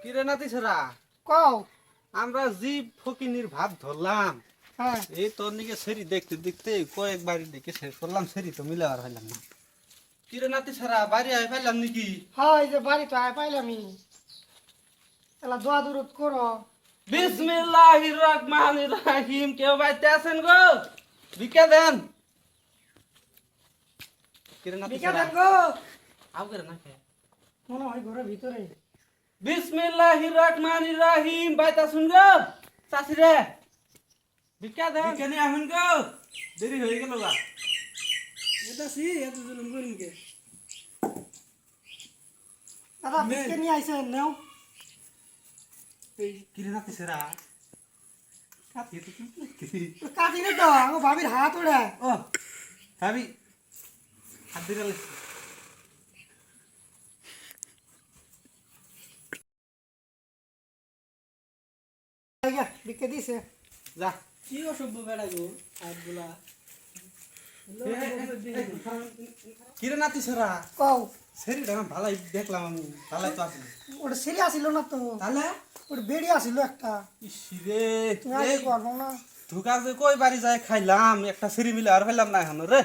কিরে নাতি ছেড়া কও। আমরা জীব ফকিনির ভাব ধরলাম। হ্যাঁ এই তোর নিকে সেরি দেখতে দেখতে কয়েকবার দিকে শেষ করলাম, সেরি তো মিলাবার হইলাম না। কিরে নাতি ছেড়া বাড়ি আই পাইলাম নাকি? হ্যাঁ, এই যে বাড়িতে আয় পাইলামই। এলা দোয়া দূরত করো। বিসমিল্লাহির রহমানির রহিম। কেউ বাইতে আছেন গো? ভিক্ষা দেন। কিরে নাতি বিকা ছেড়া দেন গো। আও করে না কে? মনে হয় ঘরের ভিতরে। বিসমিল্লাহির রহমানির রহিম। বাইতে আছেন গো? চাচি রে ভিক্ষা দেন। ভিক্ষা নিয়ে আসুন গো, দেরি হয়ে গেল গা। এটা সি এত জুলুম করিম কে? দাদা বিস্কে নিয়ে আইছেন নাও। এই কিরে নাতি ছেড়া কাটি তো কিন্তু দেখতেছি। কাটি রে তো আমার ভাবির হাত ওড়ে। ও ভাবি হাত দিলে আইগা বিকে দিছে। যা। কি অসভ্য বেড়া গো হাতগুলা। কিরে নাতি ছেড়া কও। সেরিটা ভালাই দেখলাম আমি, ভালাই তো আসলে ওটা সিরি আসিল না তো। তাহলে ওটা বেড়ি আসিল একটা। ইসিরে তুমি আগে করবো না। ধোকা যে কই বাড়ি যায় খাইলাম, একটা সিঁড়ি মিলে আর ফেললাম না এখন রে।